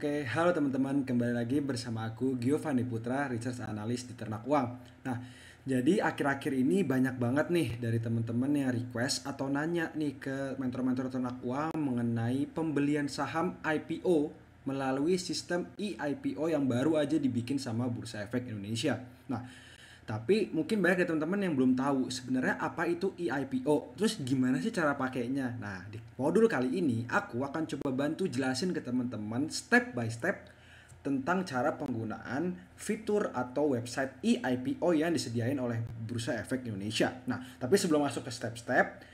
Oke, halo teman-teman, kembali lagi bersama aku Giovanni Putra, Research Analyst di Ternak Uang. Nah, jadi akhir-akhir ini banyak banget nih dari teman-teman yang request atau nanya nih ke mentor-mentor Ternak Uang mengenai pembelian saham IPO melalui sistem eIPO yang baru aja dibikin sama Bursa Efek Indonesia. Nah, tapi mungkin banyak dari teman-teman yang belum tahu sebenarnya apa itu eIPO. Terus gimana sih cara pakainya? Nah, di modul kali ini aku akan coba bantu jelasin ke teman-teman step by step tentang cara penggunaan fitur atau website eIPO yang disediain oleh Bursa Efek Indonesia. Nah, tapi sebelum masuk ke step-step,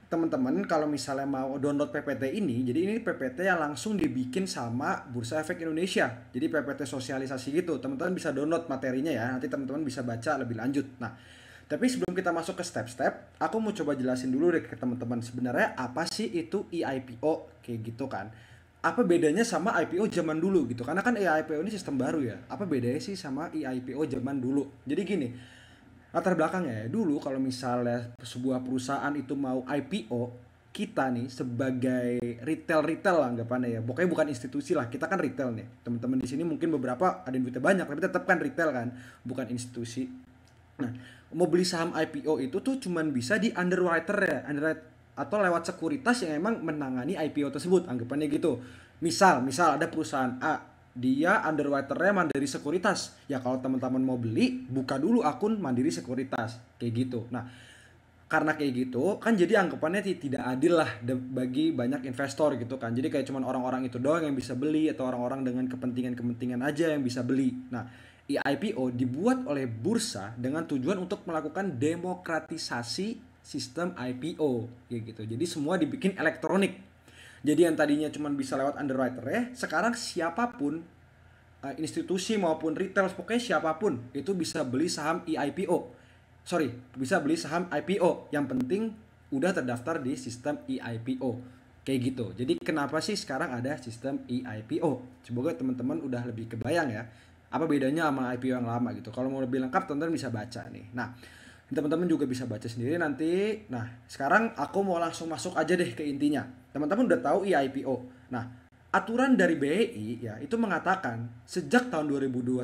teman-teman kalau misalnya mau download PPT ini, jadi ini PPT yang langsung dibikin sama Bursa Efek Indonesia. Jadi PPT sosialisasi gitu. Teman-teman bisa download materinya ya. Nanti teman-teman bisa baca lebih lanjut. Nah, tapi sebelum kita masuk ke step-step, aku mau coba jelasin dulu deh ke teman-teman sebenarnya apa sih itu eIPO kayak gitu kan. Apa bedanya sama IPO zaman dulu gitu. Karena kan eIPO ini sistem baru ya. Apa bedanya sih sama eIPO zaman dulu? Jadi gini, latar belakangnya ya, dulu kalau misalnya sebuah perusahaan itu mau IPO, kita nih sebagai retail lah anggapannya ya, pokoknya bukan institusi lah, kita kan retail nih, teman-teman di sini mungkin beberapa ada yang duitnya banyak tapi tetap kan retail kan, bukan institusi. Nah, mau beli saham IPO itu tuh cuman bisa di underwriter ya, atau lewat sekuritas yang emang menangani IPO tersebut, anggapannya gitu. Misal ada perusahaan A, dia underwriternya Mandiri Sekuritas. Ya kalau teman-teman mau beli, buka dulu akun Mandiri Sekuritas, kayak gitu. Nah, karena kayak gitu kan jadi anggapannya tidak adil lah bagi banyak investor gitu kan. Jadi kayak cuman orang-orang itu doang yang bisa beli atau orang-orang dengan kepentingan-kepentingan aja yang bisa beli. Nah, IPO dibuat oleh bursa dengan tujuan untuk melakukan demokratisasi sistem IPO kayak gitu. Jadi semua dibikin elektronik. Jadi yang tadinya cuma bisa lewat underwriter ya, sekarang siapapun institusi maupun retail pokoknya siapapun itu bisa beli saham eIPO. Sorry, bisa beli saham IPO. Yang penting udah terdaftar di sistem eIPO. Kayak gitu. Jadi kenapa sih sekarang ada sistem eIPO? Semoga teman-teman udah lebih kebayang ya. Apa bedanya sama IPO yang lama gitu. Kalau mau lebih lengkap teman-teman bisa baca nih. Nah, teman-teman juga bisa baca sendiri nanti. Nah, sekarang aku mau langsung masuk aja deh ke intinya. Teman-teman udah tahu eIPO. Nah, aturan dari BEI ya itu mengatakan sejak tahun 2021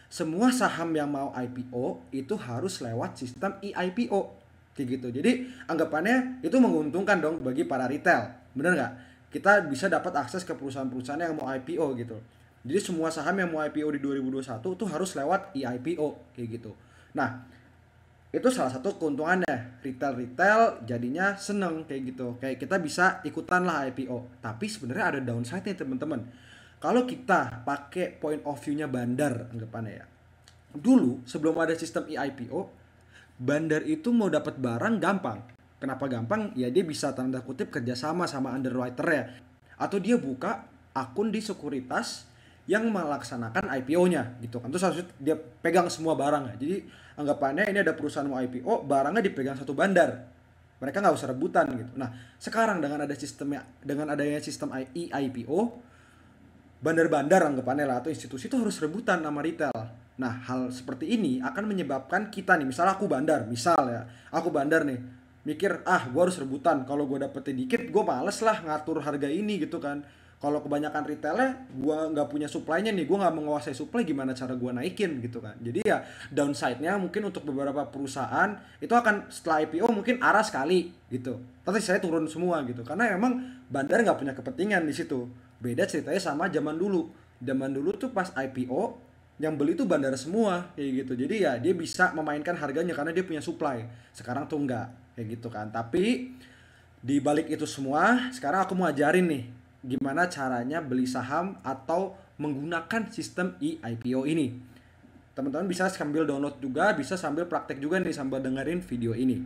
semua saham yang mau IPO itu harus lewat sistem eIPO kayak gitu. Jadi anggapannya itu menguntungkan dong bagi para retail. Bener nggak? Kita bisa dapat akses ke perusahaan-perusahaan yang mau IPO gitu. Jadi semua saham yang mau IPO di 2021 itu harus lewat eIPO kayak gitu. Nah, itu salah satu keuntungannya, retail jadinya seneng kayak gitu, kayak kita bisa ikutan lah IPO. Tapi sebenarnya ada downside nya teman-teman. Kalau kita pakai point of view nya bandar anggapannya ya, dulu sebelum ada sistem eIPO, bandar itu mau dapat barang gampang. Kenapa gampang? Ya dia bisa tanda kutip kerjasama sama underwriter ya, atau dia buka akun di sekuritas yang melaksanakan IPO-nya gitu kan. Terus harus dia pegang semua barang ya. Jadi anggapannya ini ada perusahaan mau IPO, barangnya dipegang satu bandar. Mereka nggak usah rebutan gitu. Nah, sekarang dengan adanya sistem eIPO, bandar-bandar anggapannya lah atau institusi itu harus rebutan sama retail. Nah, hal seperti ini akan menyebabkan kita nih, misal aku bandar, aku bandar nih, mikir gue harus rebutan, kalau gue dapetin dikit gue males lah ngatur harga ini gitu kan. Kalau kebanyakan retailnya gue nggak punya supply-nya nih, gue nggak menguasai supply, gimana cara gue naikin gitu kan. Jadi ya downside-nya mungkin untuk beberapa perusahaan itu akan setelah IPO mungkin arah sekali gitu, tapi saya turun semua gitu karena emang bandar nggak punya kepentingan di situ. Beda ceritanya sama zaman dulu tuh pas IPO yang beli tuh bandar semua kayak gitu. Jadi ya dia bisa memainkan harganya karena dia punya supply. Sekarang tuh enggak kayak gitu kan. Tapi di balik itu semua, sekarang aku mau ajarin nih gimana caranya beli saham atau menggunakan sistem eIPO ini. Teman-teman bisa sambil download juga, bisa sambil praktek juga nih sambil dengerin video ini.